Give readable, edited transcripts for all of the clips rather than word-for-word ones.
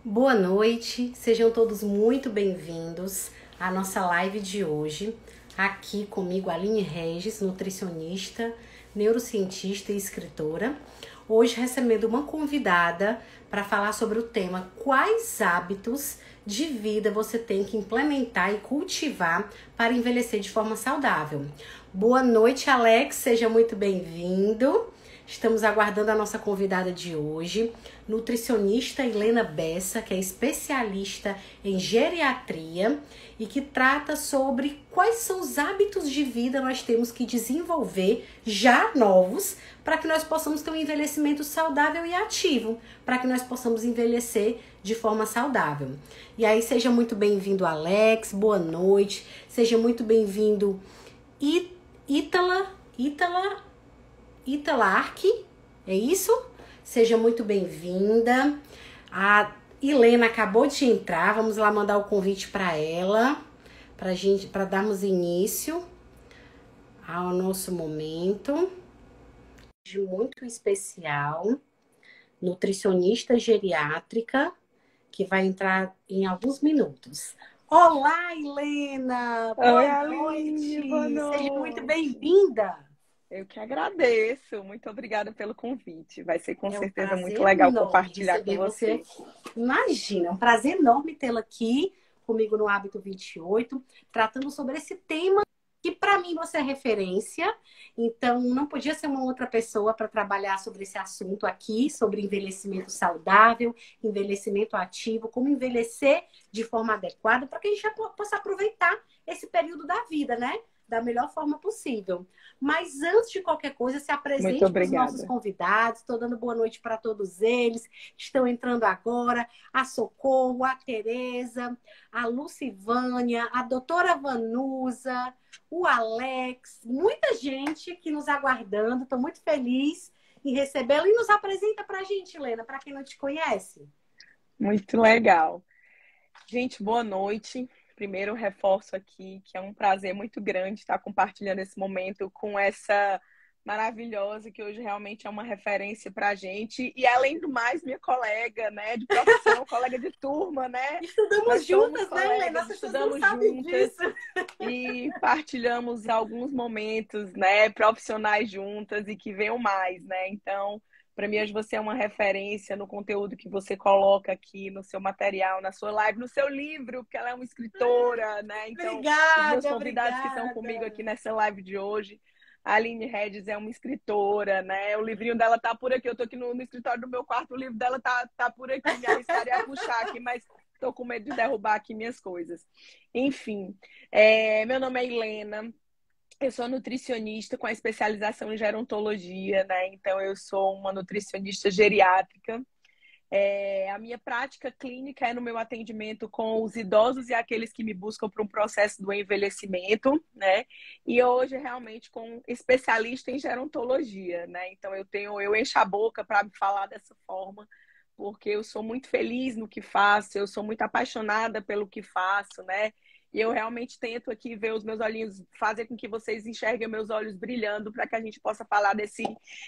Boa noite, sejam todos muito bem-vindos à nossa live de hoje. Aqui comigo, Aline Regis, nutricionista, neurocientista e escritora. Hoje recebendo uma convidada para falar sobre o tema quais hábitos de vida você tem que implementar e cultivar para envelhecer de forma saudável. Boa noite, Alex, seja muito bem-vindo. Estamos aguardando a nossa convidada de hoje, nutricionista Helena Bessa, que é especialista em geriatria e que trata sobre quais são os hábitos de vida nós temos que desenvolver já novos para que nós possamos ter um envelhecimento saudável e ativo, para que nós possamos envelhecer de forma saudável. E aí, seja muito bem-vindo, Alex, boa noite, seja muito bem-vindo, Ítala Arque, é isso? Seja muito bem-vinda. A Helena acabou de entrar, vamos lá mandar o convite para ela, para darmos início ao nosso momento muito especial, nutricionista geriátrica, que vai entrar em alguns minutos. Olá, Helena! Oi, Boa Aline, boa noite! Seja muito noite. bem-vinda! Eu que agradeço. Muito obrigada pelo convite. Vai ser com É um certeza prazer muito legal enorme compartilhar com receber você você. aqui. Imagina, é um prazer enorme tê-la aqui comigo no Hábito 28, tratando sobre esse tema que para mim você é referência. Então, não podia ser uma outra pessoa para trabalhar sobre esse assunto aqui, sobre envelhecimento saudável, envelhecimento ativo, como envelhecer de forma adequada, para que a gente já possa aproveitar esse período da vida, né? Da melhor forma possível. Mas antes de qualquer coisa, se Muito apresente para os nossos obrigada. convidados. Estou dando boa noite para todos eles. Estão entrando agora a Socorro, a Tereza, a Lucivânia, a doutora Vanusa, o Alex. Muita gente aqui nos aguardando. Estou muito feliz em recebê-lo. E nos apresenta para a gente, Helena, para quem não te conhece. Muito legal. Gente, boa noite. Primeiro, reforço aqui que é um prazer muito grande estar compartilhando esse momento com essa maravilhosa, que hoje realmente é uma referência para a gente. E, além do mais, minha colega, né, de profissão, colega de turma, né? Estudamos Nós somos juntas, né, Helena? colegas, As pessoas não estudamos sabem juntas disso. e partilhamos alguns momentos, né, profissionais juntas e que venham mais, né? Então, para mim, hoje você é uma referência no conteúdo que você coloca aqui no seu material, na sua live, no seu livro, porque ela é uma escritora, né? Então, os meus Obrigada, convidados que estão comigo obrigada. aqui nessa live de hoje, a Aline Regis é uma escritora, né? O livrinho dela tá por aqui. Eu tô aqui no escritório do meu quarto, o livro dela tá por aqui. Me arriscaria a puxar aqui, mas tô com medo de derrubar aqui minhas coisas. Enfim, meu nome é Helena. Eu sou nutricionista com a especialização em gerontologia, né? Então, eu sou uma nutricionista geriátrica. A minha prática clínica é no meu atendimento com os idosos e aqueles que me buscam para um processo do envelhecimento, né? E hoje, realmente, com especialista em gerontologia, né? Então, eu encho a boca para me falar dessa forma, porque eu sou muito feliz no que faço, eu sou muito apaixonada pelo que faço, né? E eu realmente tento aqui ver os meus olhinhos, fazer com que vocês enxerguem meus olhos brilhando para que a gente possa falar desse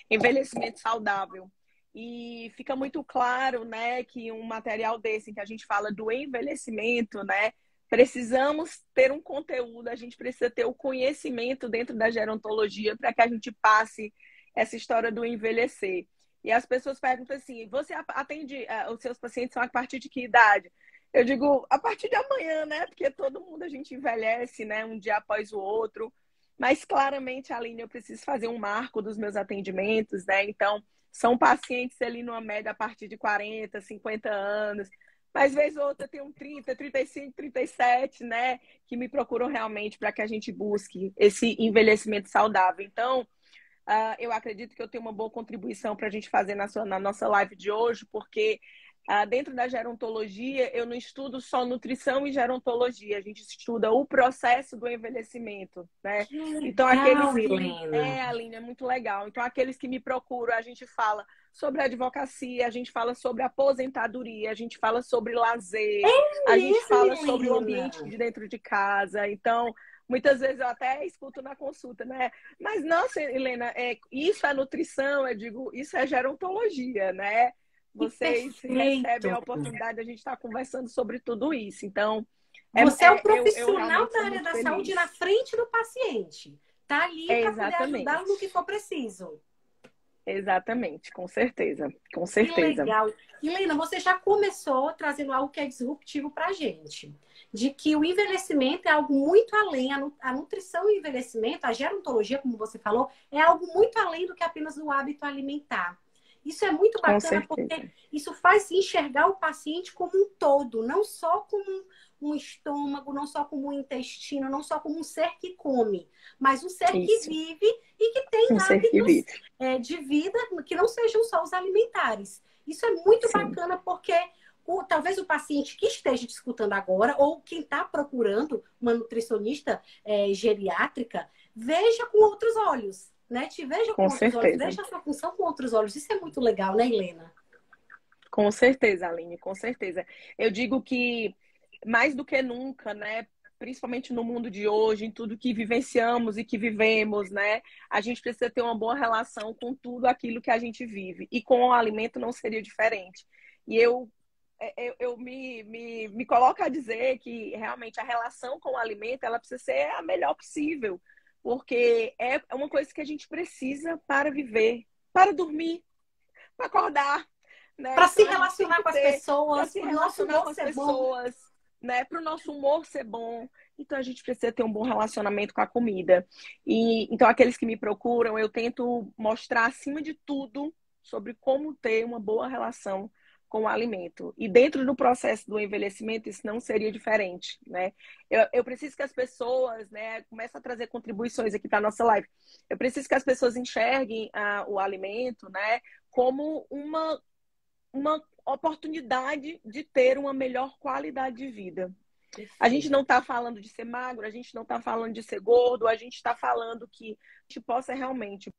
envelhecimento saudável. E fica muito claro, né, que um material desse, em que a gente fala do envelhecimento, né, precisamos ter um conteúdo, a gente precisa ter o conhecimento dentro da gerontologia para que a gente passe essa história do envelhecer. E as pessoas perguntam assim: você atende, os seus pacientes são a partir de que idade? Eu digo, a partir de amanhã, né? Porque todo mundo a gente envelhece, né? Um dia após o outro. Mas claramente, Aline, eu preciso fazer um marco dos meus atendimentos, né? Então, são pacientes ali numa média a partir de 40, 50 anos. Mas vez ou outra tem um 30, 35, 37, né? Que me procuram realmente para que a gente busque esse envelhecimento saudável. Então, eu acredito que eu tenho uma boa contribuição para a gente fazer na nossa live de hoje, porque dentro da gerontologia eu não estudo só nutrição e gerontologia, a gente estuda o processo do envelhecimento, né? Que Então, aqueles legal, que... Helena. Aline, é muito legal. Então, aqueles que me procuram, a gente fala sobre advocacia, a gente fala sobre aposentadoria, a gente fala sobre lazer, a gente Mesmo, fala sobre o Helena. ambiente de dentro de casa. Então, muitas vezes eu até escuto na consulta, né? Mas, nossa, Helena, isso é nutrição, eu digo, isso é gerontologia, né? Que vocês recebem perfeito! a oportunidade de a gente estar conversando sobre tudo isso. Então, Você é um eu profissional realmente da sou área muito da saúde na feliz. frente do paciente. Tá ali É para poder ajudá-lo no que exatamente. for preciso. Exatamente, com certeza. Com Que certeza. legal. Helena, você já começou trazendo algo que é disruptivo para a gente. De que o envelhecimento é algo muito além, a nutrição e o envelhecimento, a gerontologia, como você falou, é algo muito além do que apenas o hábito alimentar. Isso é muito Com bacana porque certeza. isso faz enxergar o paciente como um todo, não só como um estômago, não só como um intestino, não só como um ser que come, mas um ser que Isso. vive e que tem Um ser que hábitos vive. de vida que não sejam só os alimentares. Isso é muito Sim. bacana porque talvez o paciente que esteja te escutando agora ou quem está procurando uma nutricionista geriátrica veja com outros olhos, né? Te veja com Com outros olhos, certeza. veja a sua função com outros olhos. Isso é muito legal, né, Helena? Com certeza, Aline, com certeza. Eu digo que mais do que nunca, né? Principalmente no mundo de hoje, em tudo que vivenciamos e que vivemos, né? A gente precisa ter uma boa relação com tudo aquilo que a gente vive. E com o alimento não seria diferente. E eu me coloco a dizer que realmente a relação com o alimento ela precisa ser a melhor possível. Porque é uma coisa que a gente precisa para viver, para dormir, para acordar, né? Para se Então a gente tem relacionar que com as ter para pessoas, se para o nosso relacionar humor com as ser bom. pessoas, né? Para o nosso humor ser bom. Então a gente precisa ter um bom relacionamento com a comida. E então aqueles que me procuram, eu tento mostrar acima de tudo sobre como ter uma boa relação com o alimento. E dentro do processo do envelhecimento, isso não seria diferente, né? Eu preciso que as pessoas, né, comecem a trazer contribuições aqui para a nossa live. Eu preciso que as pessoas enxerguem o alimento, né, como uma oportunidade de ter uma melhor qualidade de vida. A gente Perfeito. não está falando de ser magro, a gente não está falando de ser gordo, a gente está falando que a gente possa realmente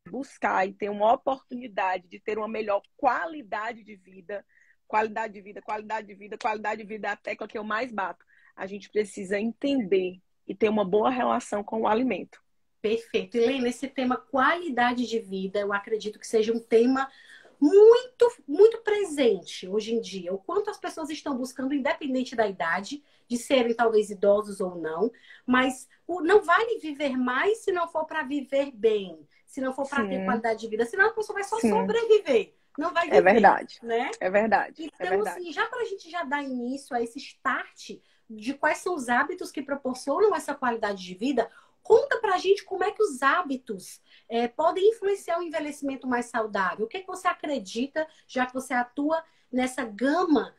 buscar e ter uma oportunidade de ter uma melhor qualidade de vida, qualidade de vida, qualidade de vida, qualidade de vida é a tecla que eu mais bato. A gente precisa entender e ter uma boa relação com o alimento. Perfeito. Helena, esse tema qualidade de vida, eu acredito que seja um tema muito, muito presente hoje em dia. O quanto as pessoas estão buscando, independente da idade, de serem talvez idosos ou não, mas não vale viver mais se não for para viver bem, se não for para ter Sim, qualidade de vida, senão a pessoa vai só sim, sobreviver, não vai é viver, verdade. né? É verdade, é Então, verdade. assim, já para a gente já dar início a esse start de quais são os hábitos que proporcionam essa qualidade de vida, conta para a gente como é que os hábitos podem influenciar o envelhecimento mais saudável. O que, é que você acredita, já que você atua nessa gama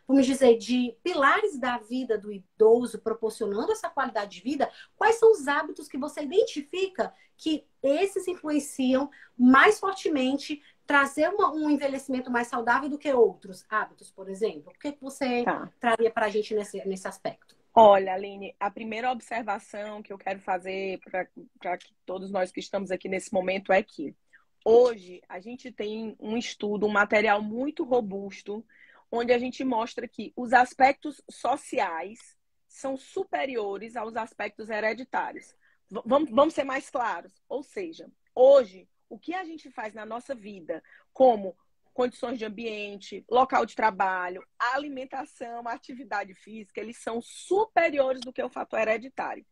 vamos dizer, de pilares da vida do idoso, proporcionando essa qualidade de vida, quais são os hábitos que você identifica que esses influenciam mais fortemente trazer um envelhecimento mais saudável do que outros hábitos, por exemplo? O que você Tá. traria para a gente nesse aspecto? Olha, Aline, a primeira observação que eu quero fazer para todos nós que estamos aqui nesse momento é que hoje a gente tem um estudo, um material muito robusto, onde a gente mostra que os aspectos sociais são superiores aos aspectos hereditários. Vamos ser mais claros. Ou seja, hoje, o que a gente faz na nossa vida, como condições de ambiente, local de trabalho, alimentação, atividade física, eles são superiores do que o fator hereditário.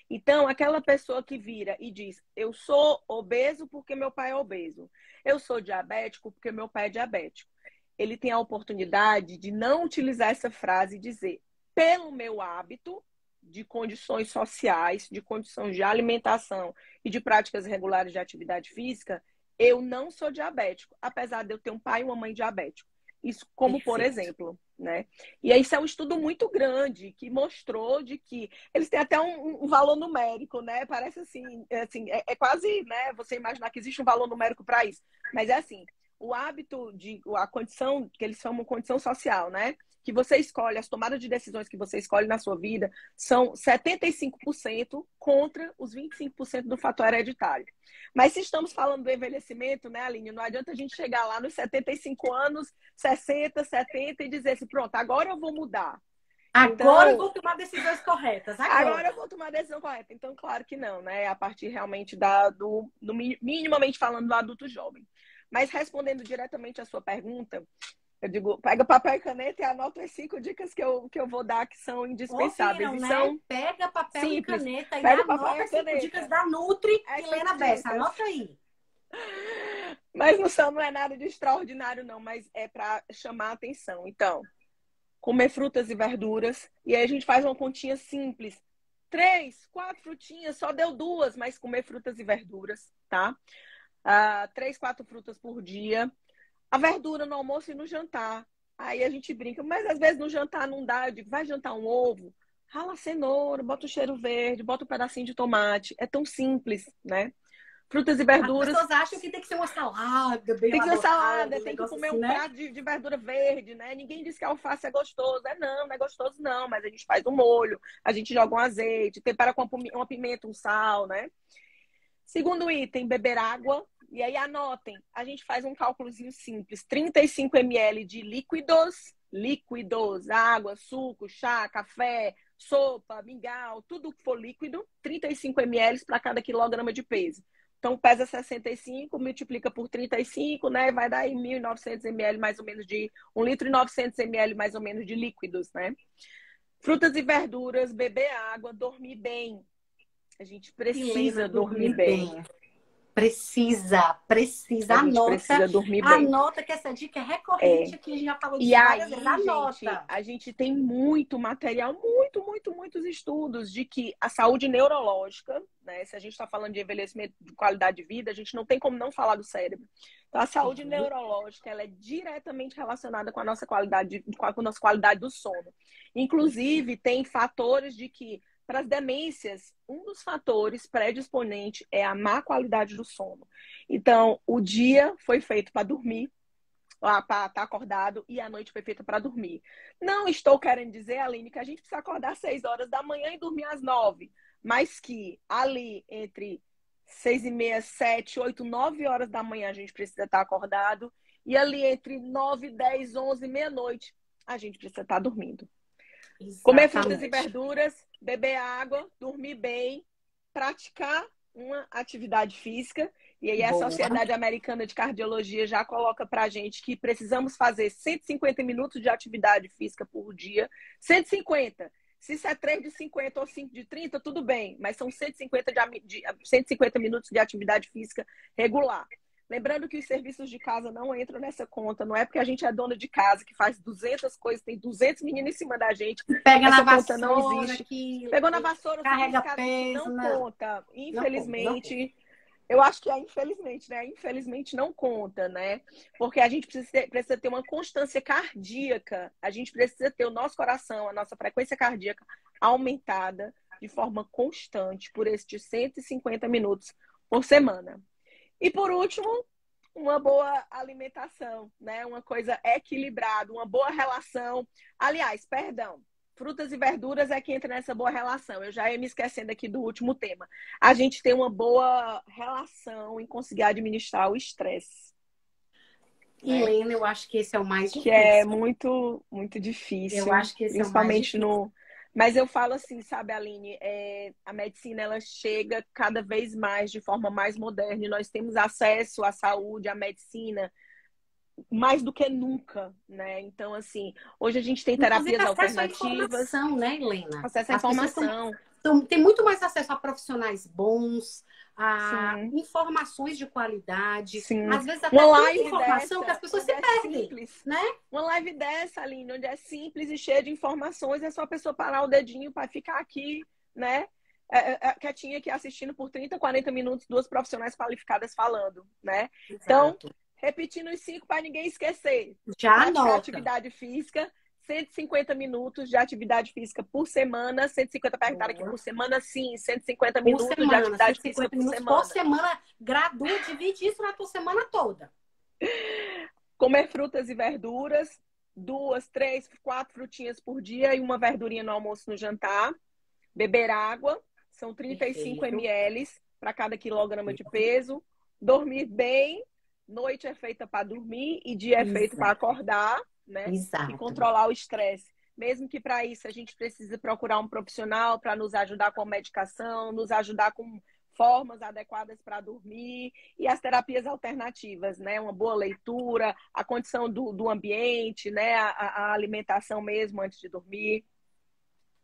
Então, aquela pessoa que vira e diz: eu sou obeso porque meu pai é obeso, eu sou diabético porque meu pai é diabético. Ele tem a oportunidade de não utilizar essa frase e dizer: pelo meu hábito de condições sociais, de condições de alimentação e de práticas regulares de atividade física, eu não sou diabético, apesar de eu ter um pai e uma mãe diabético. Isso como, por Perfeito. exemplo, né? E aí, isso é um estudo muito grande que mostrou de que eles têm até um valor numérico, né? Parece assim, é quase, né? Você imaginar que existe um valor numérico para isso. Mas é assim, o hábito a condição que eles chamam de condição social, né? Que você escolhe, as tomadas de decisões que você escolhe na sua vida são 75% contra os 25% do fator hereditário. Mas se estamos falando do envelhecimento, né, Aline, não adianta a gente chegar lá nos 75 anos, 60, 70 e dizer assim, pronto, agora eu vou mudar. Agora eu Então, vou tomar decisões corretas. agora Agora. eu vou tomar a decisão correta. Então, claro que não, né? A partir realmente do minimamente falando do adulto jovem. Mas respondendo diretamente à sua pergunta, eu digo, pega papel e caneta e anota as 5 dicas que eu vou dar que são indispensáveis. Ouviram, E né? são Pega papel e simples. caneta e Pega o papel anota e as 5 dicas caneta. da Nutri As e 5 Lena Bessa. dicas. Anota aí. Mas não é nada de extraordinário, não, mas é para chamar a atenção. Então, comer frutas e verduras. E aí a gente faz uma continha simples. 3, 4 frutinhas, só deu 2, mas comer frutas e verduras, tá? 3, 4 frutas por dia. A verdura no almoço e no jantar. Aí a gente brinca, mas às vezes no jantar não dá. Eu digo, vai jantar um ovo? Rala a cenoura, bota o cheiro verde, bota um pedacinho de tomate. É tão simples, né? Frutas e As verduras. pessoas acham que tem que ser uma salada bem Tem que ser elaborada, salada, um tem que negócio comer assim, um né? prato de verdura verde, né? Ninguém diz que alface é gostoso. Não é gostoso não, mas a gente faz um molho, a gente joga um azeite, tempera com uma pimenta, um sal, né? Segundo item, beber água. E aí anotem, a gente faz um cálculozinho simples. 35 ml de líquidos, água, suco, chá, café, sopa, mingau, tudo que for líquido, 35 ml para cada quilograma de peso. Então, pesa 65, multiplica por 35, né? Vai dar aí 1.900 ml mais ou menos de 1 litro e 900 ml mais ou menos de líquidos, né? Frutas e verduras, beber água, dormir bem. A gente Helena, precisa dormir dormir bem. bem. Precisa. A gente precisa dormir bem. Anota que essa dica é É. recorrente aqui, a gente já falou E disso várias vezes. aí, gente, Anota. a gente tem muito material, muitos estudos de que a saúde neurológica, né? Se a gente está falando de envelhecimento de qualidade de vida, a gente não tem como não falar do cérebro. Então, a saúde Sim. neurológica, ela é diretamente relacionada com a nossa qualidade, com a nossa qualidade do sono. Inclusive, tem fatores de que, para as demências, um dos fatores predisponente é a má qualidade do sono. Então, o dia foi feito para dormir, para estar acordado, e a noite foi feita para dormir. Não estou querendo dizer, Aline, que a gente precisa acordar às 6 horas da manhã e dormir às 9, mas que ali entre 6h30, 7, 8, 9 horas da manhã a gente precisa estar acordado, e ali entre 9, 10, 11, meia-noite a gente precisa estar dormindo. Comer frutas e Exatamente. verduras, beber água, dormir bem, praticar uma atividade física. E aí a Boa. Sociedade Americana de Cardiologia já coloca pra gente que precisamos fazer 150 minutos de atividade física por dia. 150. Se isso é 3 de 50 ou 5 de 30, tudo bem. Mas são 150 minutos de atividade física regular. Lembrando que os serviços de casa não entram nessa conta. Não é porque a gente é dona de casa, que faz 200 coisas, tem 200 meninos em cima da gente. Pega na Essa conta não vassoura, existe. que Pegou na vassoura, subiu carrega escada, isso peso, não não. conta. Não conta, não conta. Infelizmente, eu acho que é infelizmente, né? Infelizmente não conta, né? Porque a gente precisa ter uma constância cardíaca. A gente precisa ter o nosso coração, a nossa frequência cardíaca aumentada de forma constante por estes 150 minutos por semana. E por último, uma boa alimentação, né? Uma coisa equilibrada, uma boa relação. Aliás, perdão, frutas e verduras é que entra nessa boa relação. Eu já ia me esquecendo aqui do último tema. A gente tem uma boa relação em conseguir administrar o estresse. Helena, eu acho que esse é o mais Que é difícil. muito difícil, Eu acho que esse é o mais principalmente difícil. no... Mas eu falo assim, sabe, Aline, a medicina ela chega cada vez mais de forma mais moderna e nós temos acesso à saúde, à medicina, mais do que nunca, né? Então, assim, hoje a gente tem Inclusive, terapias acesso à alternativas, informação, né, Helena? acesso à As pessoas informação, têm muito mais acesso a profissionais bons, a sim, informações de qualidade, sim. às vezes até Uma tanta live informação que as dessa, pessoas onde se é perdem, simples, né? uma live dessa, Aline, onde é simples e cheia de informações, é só a pessoa parar o dedinho para ficar aqui, né? Quietinha aqui assistindo por 30, 40 minutos, duas profissionais qualificadas falando, né? Então, Exato. repetindo os 5 para ninguém esquecer. Já Praticar anota. atividade física, 150 minutos de atividade física por semana. 150 perguntaram aqui Boa. por semana, sim. 150 Por minutos de semana, atividade física 150 por minutos por semana. semana, gradua, divide isso na tua semana toda. Comer frutas e verduras, 2, 3, 4 frutinhas por dia e uma verdurinha no almoço e no jantar. Beber água, são 35 Perfeito. ml para cada quilograma de peso. Dormir bem, noite é feita para dormir e dia é feito para Exato. acordar, né? E Exato. controlar o estresse. Mesmo que para isso a gente precise procurar um profissional para nos ajudar com a medicação, nos ajudar com formas adequadas para dormir e as terapias alternativas, né? Uma boa leitura, a condição do ambiente, né? A alimentação mesmo antes de dormir.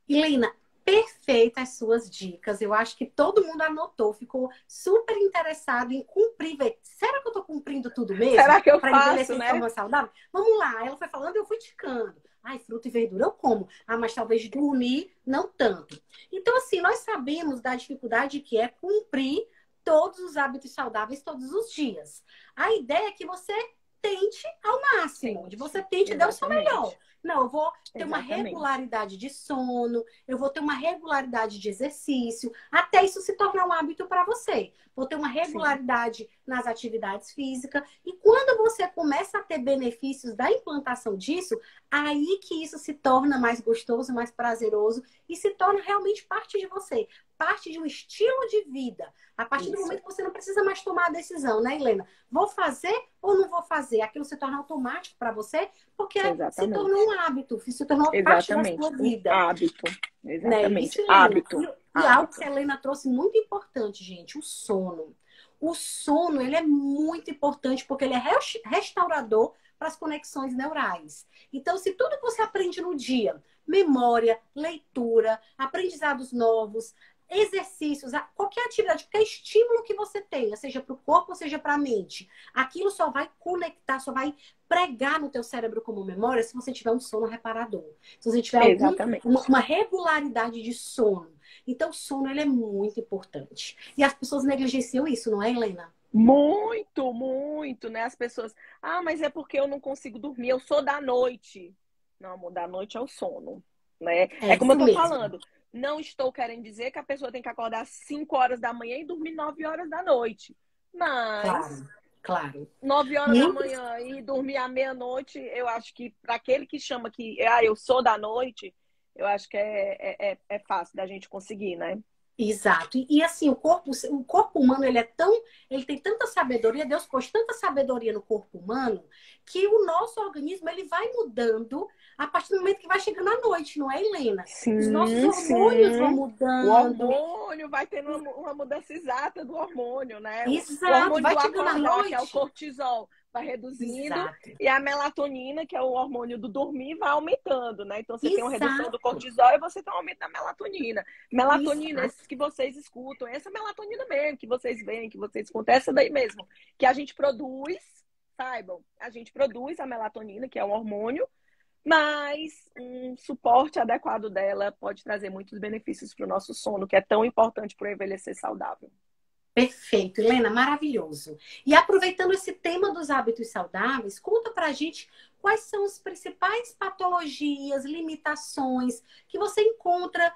Helena, perfeitas as suas dicas. Eu acho que todo mundo anotou, ficou super interessado em cumprir. Será que eu estou cumprindo tudo mesmo? Será que eu Para faço, envelhecer de né? forma saudável? Vamos lá. Ela foi falando, eu fui ticando. Ai, fruta e verdura eu como. Ah, mas talvez dormir não tanto. Então, assim, nós sabemos da dificuldade que é cumprir todos os hábitos saudáveis todos os dias. A ideia é que você tente ao máximo, de você tente dar o seu melhor. Exatamente. Não, eu vou ter uma Exatamente. regularidade de sono, eu vou ter uma regularidade de exercício, até isso se tornar um hábito para você. Vou ter uma Sim, regularidade nas atividades físicas. E quando você começa a ter benefícios da implantação disso, aí que isso se torna mais gostoso, mais prazeroso e se torna realmente parte de você, parte de um estilo de vida. A partir do isso. momento que você não precisa mais tomar a decisão, né, Helena? Vou fazer ou não vou fazer? Aquilo se torna automático para você, porque se tornou Exatamente. um hábito, se tornou parte da sua Exatamente. Um vida. hábito. Né? Isso, Exatamente. Helena. Hábito. E algo que Hábito. a Helena trouxe muito importante, gente, o sono. O sono, ele é muito importante porque ele é restaurador para as conexões neurais. Então, se tudo que você aprende no dia, memória, leitura, aprendizados novos, exercícios, qualquer atividade, qualquer estímulo que você tenha, seja para o corpo ou seja para a mente, aquilo só vai conectar, só vai pregar no teu cérebro como memória se você tiver um sono reparador. Se você tiver Exatamente. uma regularidade de sono. Então, o sono ele é muito importante. E as pessoas negligenciam isso, não é, Helena? Muito, muito, né? As pessoas, mas é porque eu não consigo dormir, eu sou da noite. Não, amor, da noite é o sono, né? É É como eu isso tô mesmo. falando. Não estou querendo dizer que a pessoa tem que acordar às 5 horas da manhã e dormir 9 horas da noite. Mas Claro, claro. 9 horas da Muito manhã e dormir à meia-noite, eu acho que para aquele que chama que eu sou da noite, eu acho que é fácil da gente conseguir, né? exato. E assim, o corpo humano, ele tem tanta sabedoria, Deus pôs tanta sabedoria no corpo humano, que o nosso organismo, ele vai mudando a partir do momento que vai chegando à noite, não é, Helena? Os nossos Sim, hormônios vão sim. O mudando. hormônio vai tendo uma mudança exata do hormônio, né? O Exato, hormônio vai do chegando à acordar, que é o noite. cortisol, vai reduzindo, Exato, e a melatonina, que é o hormônio do dormir, vai aumentando, né? Então você tem uma redução do exato, cortisol e você tem um aumento da melatonina. Melatonina, exato. esses que vocês escutam, essa melatonina mesmo, que vocês veem, que vocês escutam, essa daí mesmo, que a gente produz, saibam, a gente produz a melatonina, que é um hormônio, mas um suporte adequado dela pode trazer muitos benefícios para o nosso sono, que é tão importante para o envelhecer saudável. Perfeito, Helena, maravilhoso. E aproveitando esse tema dos hábitos saudáveis, conta pra gente quais são as principais patologias, limitações que você encontra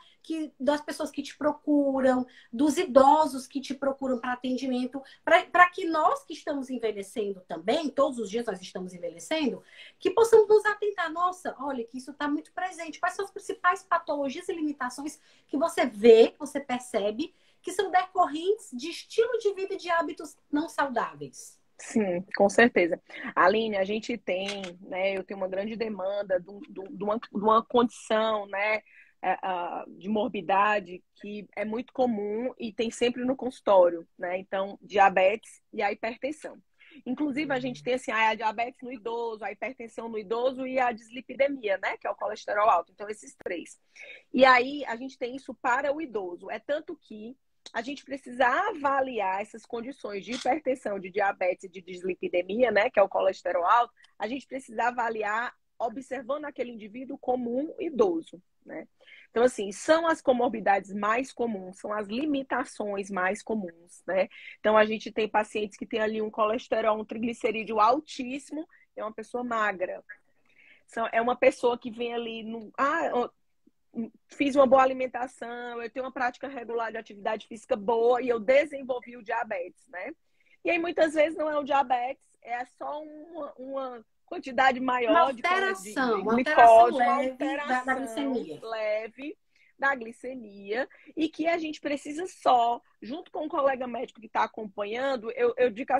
das pessoas que te procuram, dos idosos que te procuram para atendimento, para que nós que estamos envelhecendo também, todos os dias nós estamos envelhecendo, que possamos nos atentar. Nossa, olha que isso está muito presente. Quais são as principais patologias e limitações que você vê, que você percebe, que são decorrentes de estilo de vida e de hábitos não saudáveis? Sim, com certeza. Aline, a gente tem, né? Eu tenho uma grande demanda de uma condição, né? De morbidade que é muito comum e tem sempre no consultório, né? Então, diabetes e a hipertensão. Inclusive, a gente tem assim, a diabetes no idoso, a hipertensão no idoso e a dislipidemia, né? Que é o colesterol alto. Então, esses três. E aí, a gente tem isso para o idoso. É tanto que a gente precisa avaliar essas condições de hipertensão, de diabetes e de dislipidemia, né, que é o colesterol alto, a gente precisa avaliar observando aquele indivíduo como um idoso, né? Então, assim, são as comorbidades mais comuns, são as limitações mais comuns, né? Então, a gente tem pacientes que têm ali um colesterol, um triglicerídeo altíssimo, é uma pessoa magra. É uma pessoa que vem ali no, fiz uma boa alimentação, eu tenho uma prática regular de atividade física boa e eu desenvolvi o diabetes, né? E aí muitas vezes não é o diabetes, é só uma quantidade maior de Uma alteração glicose, uma leve da alteração glicemia. leve da glicemia e que a gente precisa só, junto com o colega médico que está acompanhando, eu digo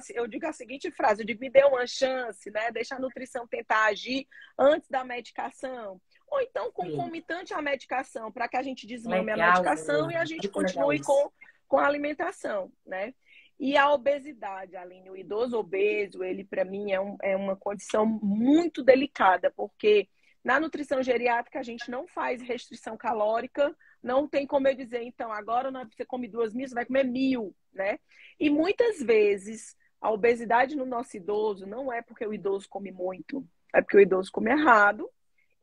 a seguinte frase, eu digo, me dê uma chance, né? Deixa a nutrição tentar agir antes da medicação. Ou então Sim. concomitante à medicação, para que a gente desmame a Legal, medicação Helena. e a gente Muito legal continue isso. com a alimentação, né? E a obesidade, Aline, o idoso obeso, ele para mim é uma condição muito delicada, porque na nutrição geriátrica a gente não faz restrição calórica, não tem como eu dizer, então, agora você come 2.000, você vai comer 1.000, né? E muitas vezes a obesidade no nosso idoso não é porque o idoso come muito, é porque o idoso come errado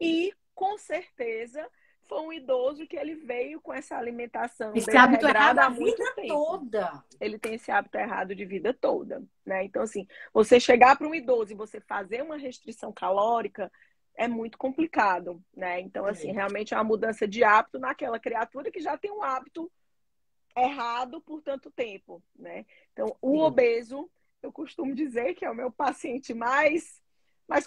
e, com certeza, foi um idoso que ele veio com essa alimentação Esse hábito errado desregrada a há muito vida tempo. toda. Ele tem esse hábito errado de vida toda, né? Então, assim, você chegar para um idoso e você fazer uma restrição calórica é muito complicado, né? Então, assim, realmente é uma mudança de hábito naquela criatura que já tem um hábito errado por tanto tempo, né? Então, o obeso, eu costumo dizer que é o meu paciente mais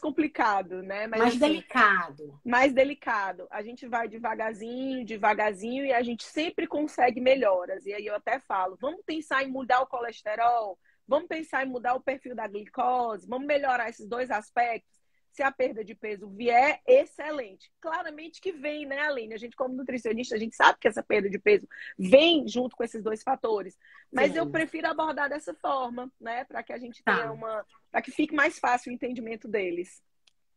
complicado, né? Mas, Mais assim, delicado. mais delicado. A gente vai devagarzinho, devagarzinho e a gente sempre consegue melhoras. E aí eu até falo, vamos pensar em mudar o colesterol, vamos pensar em mudar o perfil da glicose, vamos melhorar esses dois aspectos. Se a perda de peso vier, excelente. Claramente que vem, né, Aline? A gente, como nutricionista, a gente sabe que essa perda de peso vem junto com esses dois fatores. Mas eu Sim. prefiro abordar dessa forma, né? Para que a gente tenha Tá. para que fique mais fácil o entendimento deles.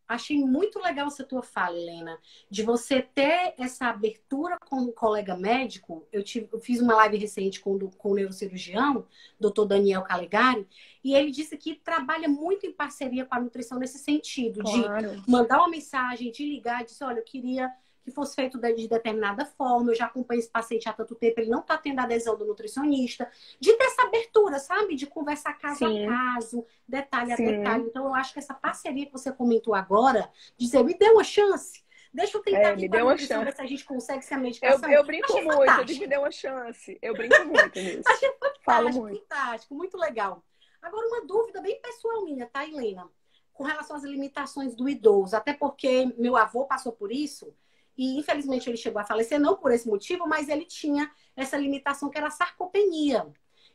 Achei muito legal essa tua fala, Helena, de você ter essa abertura com um colega médico. Eu fiz uma live recente com o neurocirurgião, doutor Daniel Calegari, e ele disse que trabalha muito em parceria com a nutrição nesse sentido, de Claro. mandar uma mensagem, de ligar, de dizer, olha, eu queria que fosse feito de determinada forma, eu já acompanho esse paciente há tanto tempo, ele não está tendo adesão do nutricionista, de ter essa abertura, sabe? De conversar caso a Sim. caso, detalhe a Sim. detalhe. Então, eu acho que essa parceria que você comentou agora, dizer, me dê uma chance, deixa eu tentar aqui me com a deu uma nutrição, ver chance. se a gente consegue ser a medicação. Eu brinco Achei muito, eu digo fantástico. me deu uma chance. Eu brinco muito nisso. Achei Falo fantástico, muito. fantástico, muito legal. Agora, uma dúvida bem pessoal minha, tá, Helena? Com relação às limitações do idoso, até porque meu avô passou por isso, e infelizmente ele chegou a falecer, não por esse motivo, mas ele tinha essa limitação que era a sarcopenia.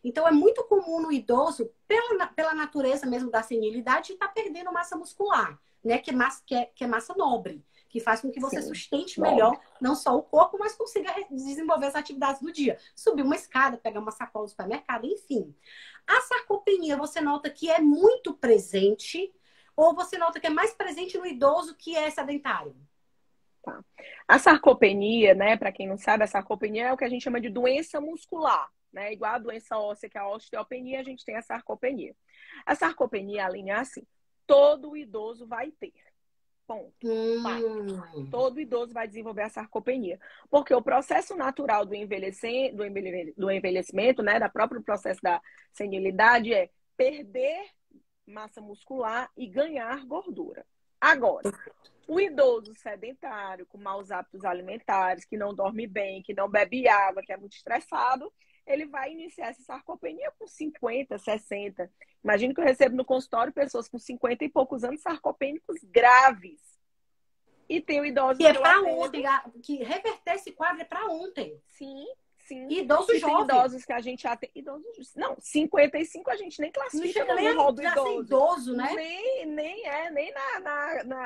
Então é muito comum no idoso, pela natureza mesmo da senilidade, estar perdendo massa muscular, né? Que é massa nobre, que faz com que você Sim, sustente nobre. melhor não só o corpo, mas consiga desenvolver as atividades do dia. Subir uma escada, pegar uma sacola do supermercado, enfim. A sarcopenia, você nota que é muito presente, ou você nota que é mais presente no idoso que é sedentário? Tá. A sarcopenia, né, para quem não sabe, a sarcopenia é o que a gente chama de doença muscular, né? Igual a doença óssea, que é a osteopenia, a gente tem a sarcopenia. A sarcopenia, Aline, é assim, todo idoso vai ter. Ponto. Todo idoso vai desenvolver a sarcopenia. Porque o processo natural do envelhecimento, né, da próprio processo da senilidade é perder massa muscular e ganhar gordura. Agora, o idoso sedentário, com maus hábitos alimentares, que não dorme bem, que não bebe água, que é muito estressado, ele vai iniciar essa sarcopenia com 50, 60. Imagino que eu recebo no consultório pessoas com 50 e poucos anos sarcopênicos graves. E tem idosos que é que eu para atendo... ontem, que reverter esse quadro é para ontem. Sim, sim. E idoso e jovem. Tem idosos que a gente atende... Não, 55 a gente nem classifica no rol do idoso, né? Nem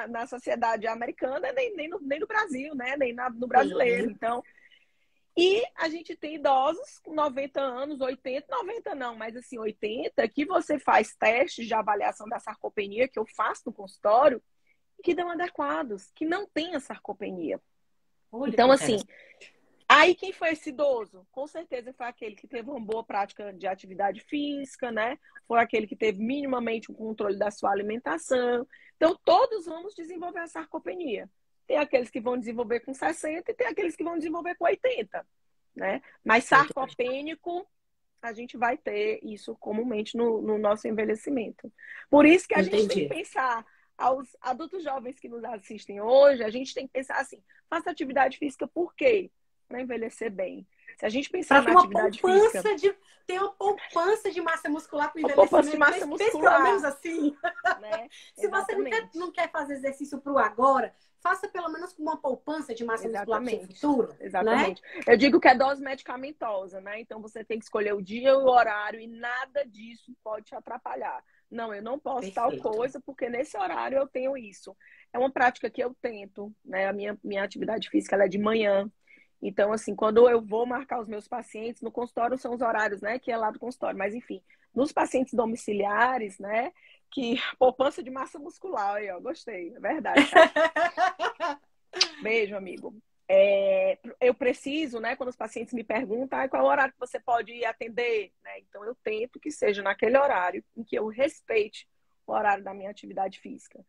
na sociedade americana, nem no Brasil, né? Nem no brasileiro. Sim. Então, e a gente tem idosos com 90 anos, 80, 90 não, mas assim, 80, que você faz testes de avaliação da sarcopenia, que eu faço no consultório, que dão adequados, que não tem a sarcopenia. Olha, então, assim, aí quem foi esse idoso? Com certeza foi aquele que teve uma boa prática de atividade física, né? Foi aquele que teve minimamente um controle da sua alimentação. Então, todos vamos desenvolver a sarcopenia. Tem aqueles que vão desenvolver com 60 e tem aqueles que vão desenvolver com 80, né? Mas sarcopênico, a gente vai ter isso comumente no nosso envelhecimento. Por isso que a gente tem que pensar aos adultos jovens que nos assistem hoje, a gente tem que pensar assim, faça atividade física por quê? Para envelhecer bem. Se a gente pensar na atividade física... Ter uma poupança de massa muscular para o envelhecimento. Poupança de massa muscular. Pelo menos assim. Né? Se você não quer fazer exercício para o agora, faça pelo menos com uma poupança de massa muscular para o futuro. Exatamente. Né? Eu digo que é dose medicamentosa, né? Então você tem que escolher o dia e o horário e nada disso pode te atrapalhar. Não, eu não posso tal coisa, porque nesse horário eu tenho isso. É uma prática que eu tento, né? A minha atividade física ela é de manhã. Então, assim, quando eu vou marcar os meus pacientes, no consultório são os horários, né, que é lá do consultório, mas enfim, nos pacientes domiciliares, né, que poupança de massa muscular, aí, ó, gostei, é verdade, tá? Beijo, amigo. Eu preciso, né, quando os pacientes me perguntam, qual é o horário que você pode ir atender, né? Então, eu tento que seja naquele horário em que eu respeite o horário da minha atividade física.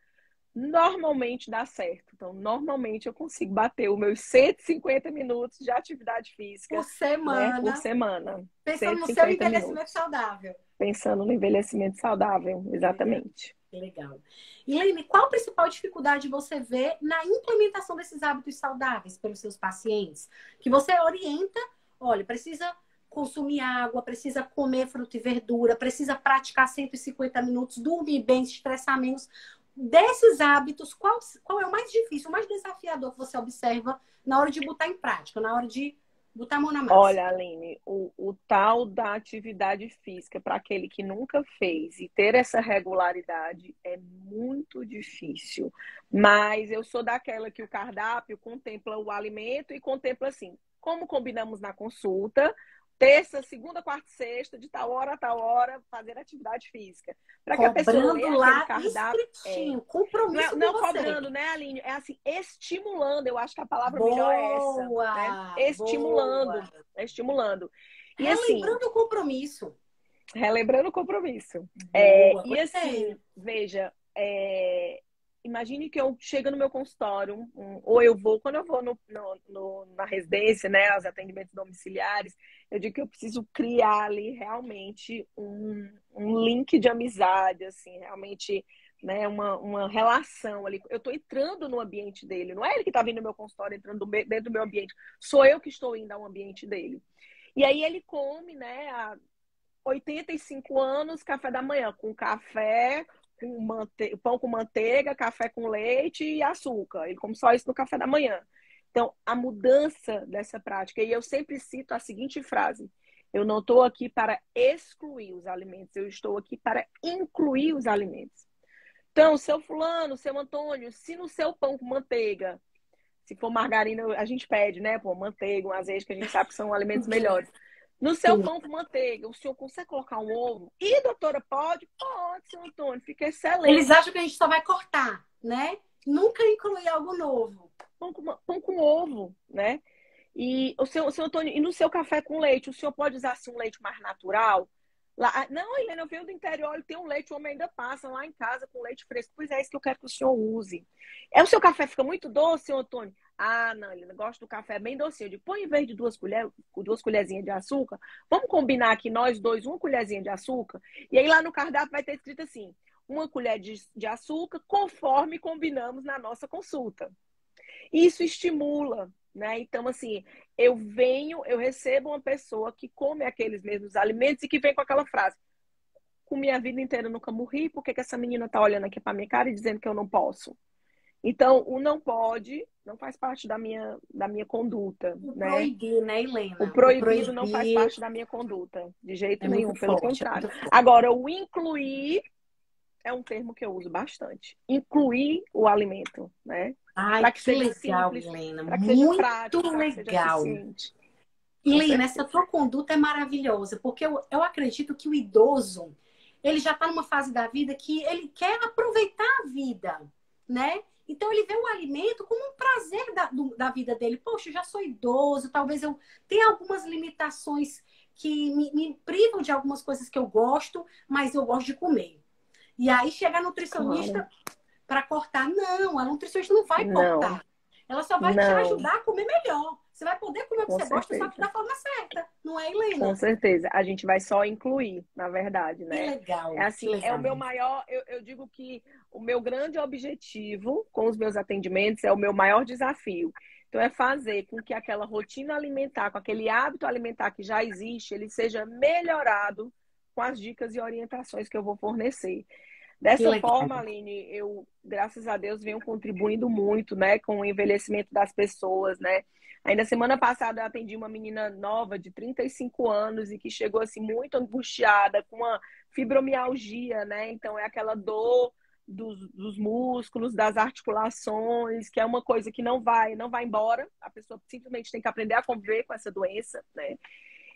Normalmente dá certo. Então, normalmente eu consigo bater os meus 150 minutos de atividade física, Por né, por semana, semana. pensando no seu 150 envelhecimento minutos. saudável. Pensando no envelhecimento saudável, Legal. exatamente. Legal. Elaine, qual a principal dificuldade você vê na implementação desses hábitos saudáveis pelos seus pacientes? Que você orienta, olha, precisa consumir água, precisa comer fruta e verdura, precisa praticar 150 minutos, dormir bem, se estressar menos. Desses hábitos, qual é o mais difícil, o mais desafiador que você observa na hora de botar em prática, na hora de botar a mão na massa? Olha, Aline, o tal da atividade física para aquele que nunca fez e ter essa regularidade é muito difícil. Mas eu sou daquela que o cardápio contempla o alimento e contempla assim, como combinamos na consulta, terça, segunda, quarta e sexta, de tal hora a tal hora, fazer atividade física. Para que a pessoa Cobrando leia aquele lá cardápio. escritinho, Não, compromisso com não você. cobrando, né, Aline? É assim, estimulando. Eu acho que a palavra melhor é essa, né? Boa, Estimulando, boa. estimulando. E assim, Relembrando o compromisso. relembrando o compromisso. Boa, E assim, gostei. veja, imagine que eu chego no meu consultório, ou eu vou, quando eu vou na residência, né, os atendimentos domiciliares, eu digo que eu preciso criar ali realmente um link de amizade, assim, realmente, né, uma relação ali. Eu estou entrando no ambiente dele, não é ele que está vindo no meu consultório, entrando dentro do meu ambiente, sou eu que estou indo ao ambiente dele. E aí ele come, né, 85 anos, café da manhã, com café, pão com manteiga, café com leite e açúcar. Ele come só isso no café da manhã. Então, a mudança dessa prática, e eu sempre cito a seguinte frase: eu não estou aqui para excluir os alimentos, eu estou aqui para incluir os alimentos. Então, seu fulano, seu Antônio, se no seu pão com manteiga, se for margarina, a gente pede, né? Pô, manteiga, um azeite, que a gente sabe que são alimentos melhores. No seu Sim. pão com manteiga, o senhor consegue colocar um ovo? E, doutora, pode? Pode, seu Antônio, fica Eles excelente. acham que a gente só vai cortar, né? Nunca incluir algo novo. Pão com ovo, né? E o seu Antônio, e no seu café com leite, o senhor pode usar assim, um leite mais natural? Lá, não, Helena, eu venho do interior, ele tem um leite, o homem ainda passa lá em casa com leite fresco. Pois é isso que eu quero que o senhor use. O seu café fica muito doce, seu Antônio? Ah, não, Helena, gosto do café bem docinho. Eu digo, põe em vez de duas colherzinhas de açúcar, vamos combinar aqui nós dois, uma colherzinha de açúcar. E aí lá no cardápio vai ter escrito assim, uma colher de açúcar, conforme combinamos na nossa consulta. Isso estimula, né? Então, assim, eu recebo uma pessoa que come aqueles mesmos alimentos e que vem com aquela frase: comi a vida inteira, nunca morri, por que que essa menina tá olhando aqui pra minha cara e dizendo que eu não posso? Então, o não pode não faz parte da minha conduta, O né? proibir, né, O Helena? O proibido não faz proibir parte da minha conduta, de jeito é muito nenhum, pelo forte, é contrário. muito forte. Agora, o incluir é um termo que eu uso bastante. Incluir o alimento, né? Ai, Para que que seja legal, simples, Helena. para que seja Muito prático, para que seja legal. eficiente. Com Helena, essa certeza. tua conduta é maravilhosa, porque eu acredito que o idoso, ele já está numa fase da vida que ele quer aproveitar a vida, né? Então ele vê o alimento como um prazer da vida dele. Poxa, eu já sou idoso, talvez eu tenha algumas limitações que me privam de algumas coisas que eu gosto, mas eu gosto de comer. E aí chega a Claro. nutricionista para cortar. Não, a nutricionista não vai Não, cortar. Ela só vai te não, ajudar a comer melhor. Você vai poder comer o que com você gosta, só que certeza. da forma certa. Não é, Com Helena? certeza. A gente vai só incluir, na verdade, Que né? É legal, que assim, é o legal. meu maior, eu digo que o meu grande objetivo com os meus atendimentos é o meu maior desafio. Então, é fazer com que aquela rotina alimentar, com aquele hábito alimentar que já existe, ele seja melhorado com as dicas e orientações que eu vou fornecer. Que Dessa legal. forma, Aline, eu, graças a Deus, venho contribuindo muito, né, com o envelhecimento das pessoas, né? Ainda semana passada eu atendi uma menina nova de 35 anos e que chegou assim muito angustiada, com uma fibromialgia, né? Então é aquela dor dos músculos, das articulações, que é uma coisa que não vai embora. A pessoa simplesmente tem que aprender a conviver com essa doença, né?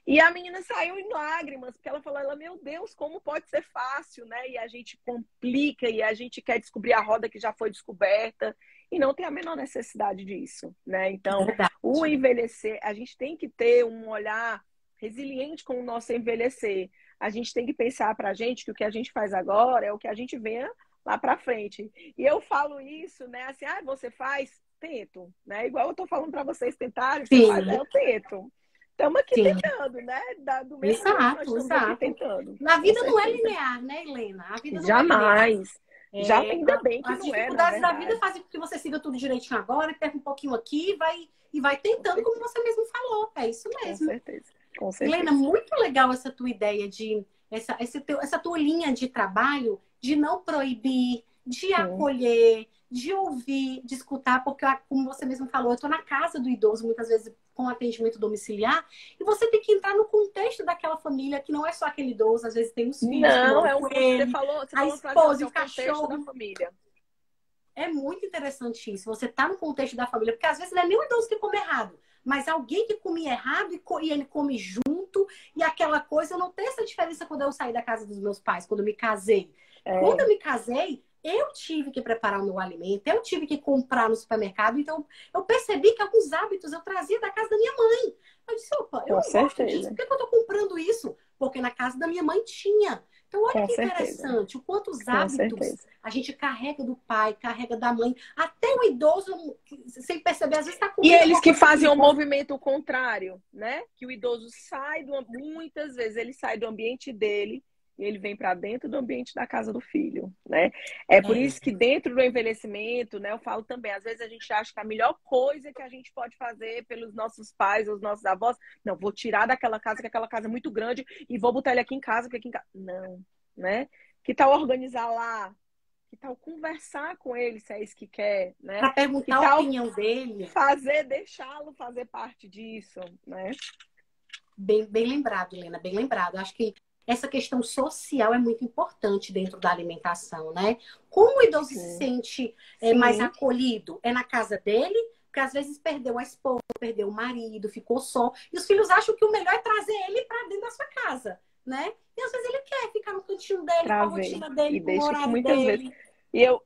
E a menina saiu em lágrimas, porque ela falou, meu Deus, como pode ser fácil, né? E a gente complica e a gente quer descobrir a roda que já foi descoberta e não tem a menor necessidade disso, né? Então, o envelhecer, a gente tem que ter um olhar resiliente com o nosso envelhecer. A gente tem que pensar pra gente que o que a gente faz agora é o que a gente vê lá pra frente. E eu falo isso, né? Assim, você faz? Tento, né? Igual eu tô falando pra vocês tentarem, você faz, eu tento. Estamos aqui tentando, né? Do mesmo jeito que nós estamos aqui tentando. Na vida não é linear, né, Helena? A vida não jamais. É linear. Já ainda bem que as não é, dificuldades da vida fazem com que você siga tudo direitinho agora, e pega um pouquinho aqui e vai tentando, como você mesmo falou. É isso mesmo. Com certeza. Helena, muito legal essa tua ideia de essa tua linha de trabalho de não proibir, de acolher, de ouvir, de escutar, porque, como você mesmo falou, eu estou na casa do idoso, muitas vezes com atendimento domiciliar, e você tem que entrar no contexto daquela família, que não é só aquele idoso, às vezes tem os filhos, você falou a esposa, o cachorro da família. É muito interessante isso, você tá no contexto da família, porque às vezes não é nem o idoso que come errado, mas alguém que come errado e ele come junto, e aquela coisa, eu não tenho essa diferença quando eu saí da casa dos meus pais, quando eu me casei. Quando eu me casei, eu tive que preparar o meu alimento, eu tive que comprar no supermercado, então eu percebi que alguns hábitos eu trazia da casa da minha mãe. Eu disse, opa, eu não gosto disso, por que eu tô comprando isso? Porque na casa da minha mãe tinha. Então, olha que interessante, o quanto os hábitos a gente carrega do pai, carrega da mãe, até o idoso, sem perceber, às vezes está comendo. E eles que fazem o movimento contrário, né? Que o idoso muitas vezes ele sai do ambiente dele e ele vem para dentro do ambiente da casa do filho, né? É por isso que dentro do envelhecimento, né, eu falo também, às vezes a gente acha que a melhor coisa que a gente pode fazer pelos nossos pais, os nossos avós, não, vou tirar daquela casa, que aquela casa é muito grande, e vou botar ele aqui em casa, porque aqui em casa... Não, né? Que tal organizar lá? Que tal conversar com ele, se é isso que quer, né? Para perguntar a opinião dele. Deixá-lo fazer parte disso, né? Bem lembrado, Helena, bem lembrado. Acho que essa questão social é muito importante dentro da alimentação, né? Como o idoso se sente mais acolhido? É na casa dele? Porque às vezes perdeu a esposa, perdeu o marido, ficou só. E os filhos acham que o melhor é trazer ele para dentro da sua casa, né? E às vezes ele quer ficar no cantinho dele, com a rotina dele, com o horário dele. E eu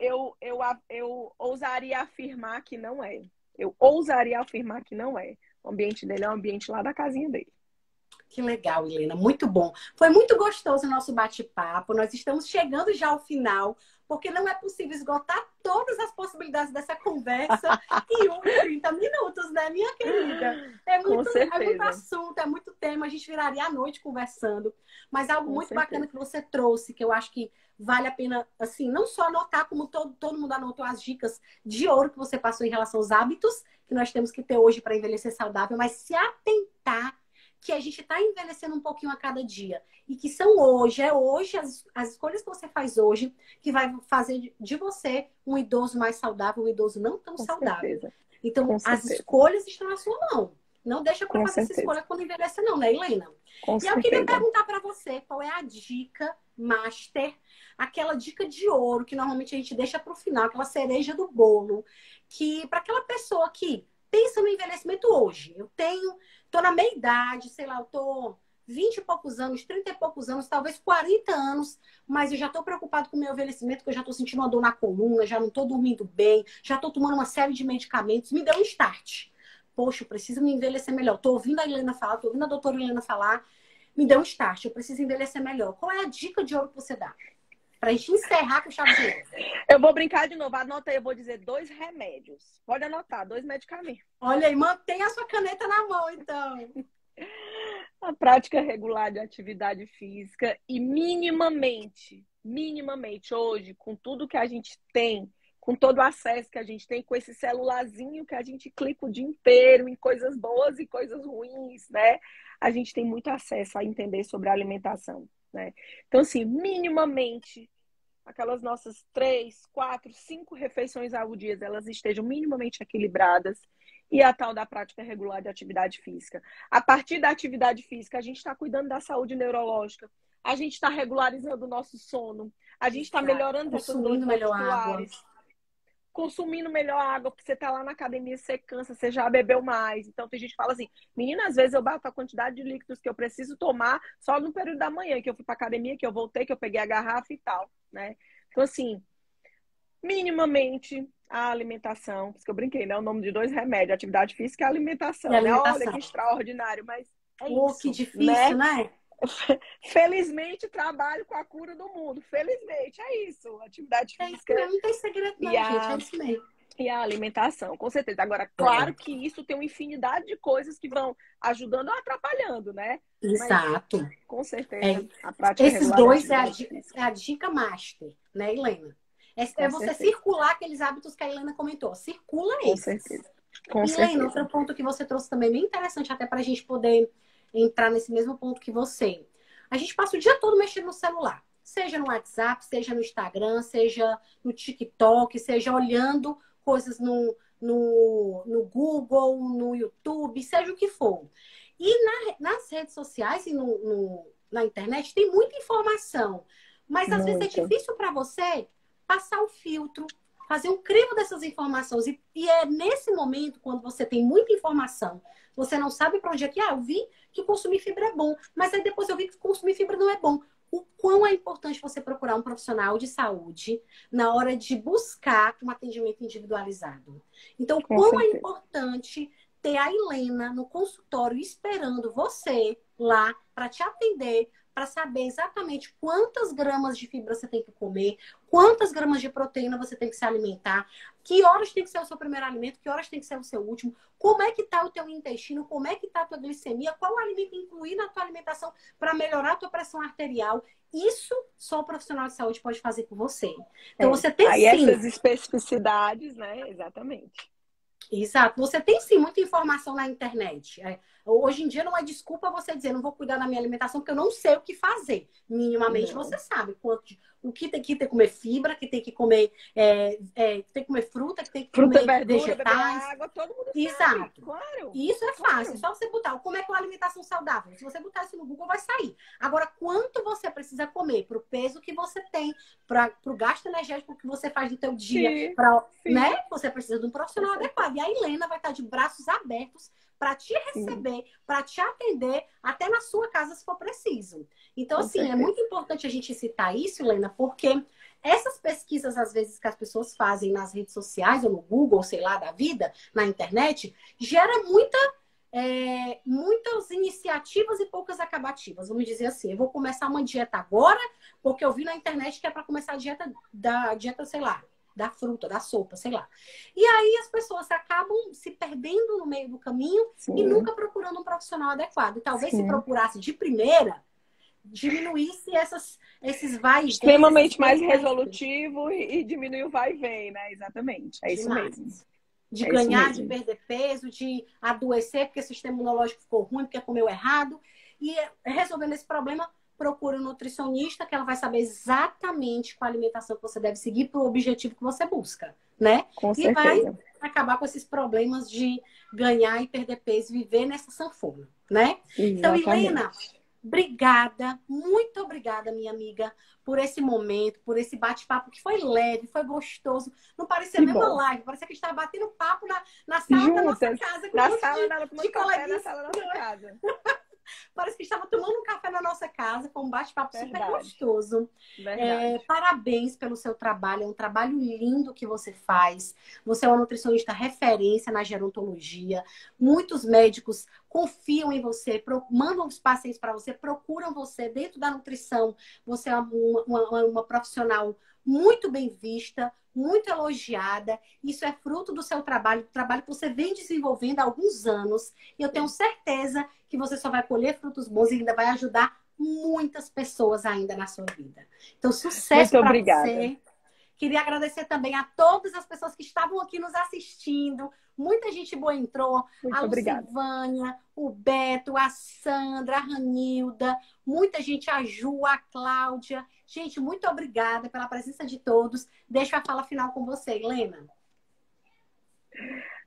ousaria afirmar que não é. Eu ousaria afirmar que não é. O ambiente dele é o ambiente lá da casinha dele. Que legal, Helena. Muito bom. Foi muito gostoso o nosso bate-papo. Nós estamos chegando já ao final, porque não é possível esgotar todas as possibilidades dessa conversa em 30 minutos, né, minha querida? É muito assunto, é muito tema. A gente viraria a noite conversando. Mas algo muito bacana que você trouxe, que eu acho que vale a pena, assim, não só anotar, como todo mundo anotou as dicas de ouro que você passou em relação aos hábitos que nós temos que ter hoje para envelhecer saudável, mas se atentar que a gente está envelhecendo um pouquinho a cada dia. E que são hoje as escolhas que você faz hoje que vai fazer de você um idoso mais saudável, um idoso não tão saudável. Então, as escolhas estão na sua mão. Não deixa para fazer essa escolha quando envelhecer não, né, Helena? E eu queria perguntar para você qual é a dica master, aquela dica de ouro que normalmente a gente deixa para o final, aquela cereja do bolo, que para aquela pessoa que pensa no envelhecimento hoje, tô na meia idade, sei lá, eu tô 20 e poucos anos, 30 e poucos anos, talvez 40 anos, mas eu já tô preocupado com o meu envelhecimento, porque eu já tô sentindo uma dor na coluna, já não tô dormindo bem, já tô tomando uma série de medicamentos, me deu um start. Poxa, eu preciso me envelhecer melhor. Tô ouvindo a Helena falar, tô ouvindo a doutora Helena falar, me deu um start, eu preciso envelhecer melhor. Qual é a dica de ouro que você dá? Pra gente encerrar com chave de ouro. Eu vou brincar de novo. Anota aí, eu vou dizer 2 remédios. Pode anotar, 2 medicamentos. Olha aí, mantenha a sua caneta na mão, então. A prática regular de atividade física e minimamente hoje, com tudo que a gente tem, com todo o acesso que a gente tem, com esse celularzinho que a gente clica o dia inteiro em coisas boas e coisas ruins, né? A gente tem muito acesso a entender sobre a alimentação, né? Então, assim, minimamente, aquelas nossas 3, 4, 5 refeições ao dia, elas estejam minimamente equilibradas. E a tal da prática regular de atividade física. A partir da atividade física, a gente está cuidando da saúde neurológica, a gente está regularizando o nosso sono, A gente está melhorando essas dores Consumindo melhor água. articulares, consumindo melhor água, porque você tá lá na academia, você cansa, você já bebeu mais. Então tem gente que fala assim, menina, às vezes eu bato a quantidade de líquidos que eu preciso tomar só no período da manhã, que eu fui pra academia, que eu voltei, que eu peguei a garrafa e tal, né? Então, assim, minimamente a alimentação, por isso que eu brinquei, né? O nome de dois remédios, atividade física e E alimentação, né? Olha que alimentação. extraordinário, mas é Oh, que isso, difícil, né? né? Felizmente trabalho com a cura do mundo. Felizmente, é isso. Atividade É isso física mesmo, não tem segredo e não, gente. É a, isso mesmo. e a alimentação, com certeza. Agora, claro É. que isso tem uma infinidade de coisas que vão ajudando ou atrapalhando, né? Mas, Exato. com É, certeza, a prática esses regular da dois atividade é física. a dica master, né, Helena? É Com você certeza. circular aqueles hábitos que a Helena comentou. Circula Com esses. certeza. Com E, Helena, certeza. outro ponto que você trouxe também bem interessante, até para a gente poder entrar nesse mesmo ponto que você. A gente passa o dia todo mexendo no celular. Seja no WhatsApp, seja no Instagram, seja no TikTok, seja olhando coisas no Google, no YouTube, seja o que for. E nas redes sociais e na internet tem muita informação. Mas às vezes é Muito. difícil para você passar o filtro, fazer um crivo dessas informações. E é nesse momento, quando você tem muita informação, você não sabe para onde é que, eu vi que consumir fibra é bom, mas aí depois eu vi que consumir fibra não é bom. O quão é importante você procurar um profissional de saúde na hora de buscar um atendimento individualizado. Então, o Com quão é certeza. importante ter a Helena no consultório esperando você lá para te atender, para saber exatamente quantas gramas de fibra você tem que comer, quantas gramas de proteína você tem que se alimentar, que horas tem que ser o seu primeiro alimento, que horas tem que ser o seu último, como é que está o teu intestino, como é que está a tua glicemia, qual alimento incluir na tua alimentação para melhorar a tua pressão arterial. Isso só o profissional de saúde pode fazer por você. Então, É. você tem Aí sim. essas especificidades, né? Exatamente. Exato. Você tem sim muita informação na internet. Hoje em dia não é desculpa você dizer não vou cuidar da minha alimentação porque eu não sei o que fazer. Minimamente você Não. sabe o que tem que comer fibra, que tem que comer, que tem que comer fruta, que tem que Fruta, comer verdura, beber vegetais. água, todo mundo sabe. Exato. Claro. E isso é fácil, é Claro. só você botar como é que é uma alimentação saudável. Se você botar isso no Google, vai sair. Agora, quanto você precisa comer para o peso que você tem, para o gasto energético que você faz no teu dia, Sim, para, né? sim. Você precisa de um Com profissional certeza. adequado. E a Helena vai estar de braços abertos para te Sim, receber, para te atender, até na sua casa, se for preciso. Então, com assim, é certeza. muito importante a gente citar isso, Helena, porque essas pesquisas, às vezes, que as pessoas fazem nas redes sociais, ou no Google, sei lá, da vida, na internet, gera muitas iniciativas e poucas acabativas. Vamos dizer assim, eu vou começar uma dieta agora, porque eu vi na internet que é para começar a dieta, sei lá, da fruta, da sopa, sei lá. E aí as pessoas acabam se perdendo no meio do caminho e Sim, nunca procurando um profissional adequado. E talvez se sim. procurasse de primeira, diminuísse esses vai e vem, esses Extremamente mais vem e vem resolutivo e diminuir o vai e vem, né? Exatamente. É isso mesmo. demais. De É isso ganhar, de mesmo. perder peso, de adoecer porque o sistema imunológico ficou ruim, porque comeu errado. E resolvendo esse problema, procura um nutricionista que ela vai saber exatamente qual alimentação que você deve seguir para o objetivo que você busca, né? Com E vai certeza. acabar com esses problemas de ganhar e perder peso, viver nessa sanfona, né? Então, Helena, Exatamente. obrigada, muito obrigada, minha amiga, por esse momento, por esse bate-papo que foi leve, foi gostoso. Não parecia Que nem uma bom. live, parecia que a gente estava batendo papo na sala da nossa Juntas, casa com um na monte sala, nela de tomando café na coleguinhas. sala da nossa casa. Parece que estava tomando um café na nossa casa, com um bate-papo super Verdade. gostoso. Verdade. Parabéns pelo seu trabalho, é um trabalho lindo que você faz. Você é uma nutricionista referência na gerontologia. Muitos médicos confiam em você, mandam os pacientes para você, procuram você dentro da nutrição. Você é uma profissional muito bem vista, muito elogiada. Isso é fruto do seu trabalho, do trabalho que você vem desenvolvendo há alguns anos. E eu tenho certeza que você só vai colher frutos bons e ainda vai ajudar muitas pessoas ainda na sua vida. Então, Muito sucesso para obrigada. você. Queria agradecer também a todas as pessoas que estavam aqui nos assistindo. Muita gente boa entrou. A Muito obrigada. Lucivânia, o Beto, a Sandra, a Ranilda, muita gente, a Ju, a Cláudia. Gente, muito obrigada pela presença de todos. Deixo a fala final com você, Helena.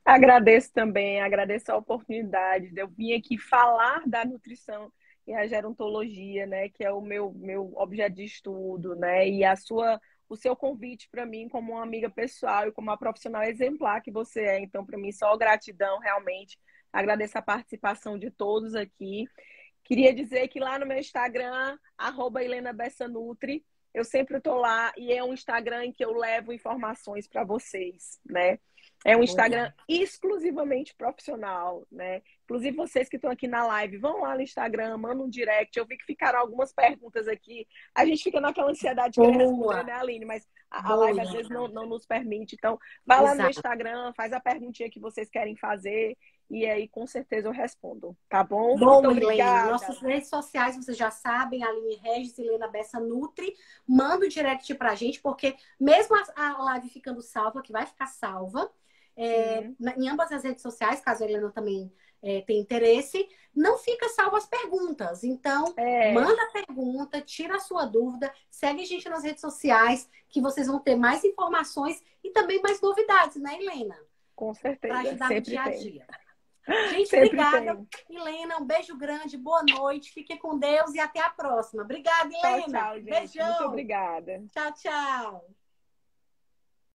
Agradeço também, agradeço a oportunidade de eu vir aqui falar da nutrição e a gerontologia, né, que é o meu objeto de estudo, né, e o seu convite para mim como uma amiga pessoal e como uma profissional exemplar que você é. Então, para mim, só gratidão, realmente. Agradeço a participação de todos aqui. Queria dizer que lá no meu Instagram, @HelenaBessanutri, eu sempre estou lá e é um Instagram em que eu levo informações para vocês, né? É um Instagram exclusivamente profissional, né? Inclusive, vocês que estão aqui na live, vão lá no Instagram, mandam um direct. Eu vi que ficaram algumas perguntas aqui. A gente fica naquela ansiedade de querer responder, né, Aline? Mas a Boa, live às vezes não nos permite. Então, vai lá no meu exato. Instagram, faz a perguntinha que vocês querem fazer e aí com certeza eu respondo, tá bom? Muito Bom, Helena, obrigada. nossas redes sociais, vocês já sabem, Aline Regis e Helena Bessa Nutri, manda o direct pra gente, porque mesmo a live ficando salva, que vai ficar salva, em ambas as redes sociais, caso a Helena também tenha interesse, não fica salvo as perguntas. Então, manda a pergunta, tira a sua dúvida, segue a gente nas redes sociais, que vocês vão ter mais informações e também mais novidades, né, Helena? Com certeza, para ajudar no sempre dia a tem. dia. Gente, Sempre obrigada, tem. Helena. Um beijo grande, boa noite. Fique com Deus e até a próxima. Obrigada, Tchau, Helena. tchau, gente. Muito Beijão. obrigada. Tchau, tchau.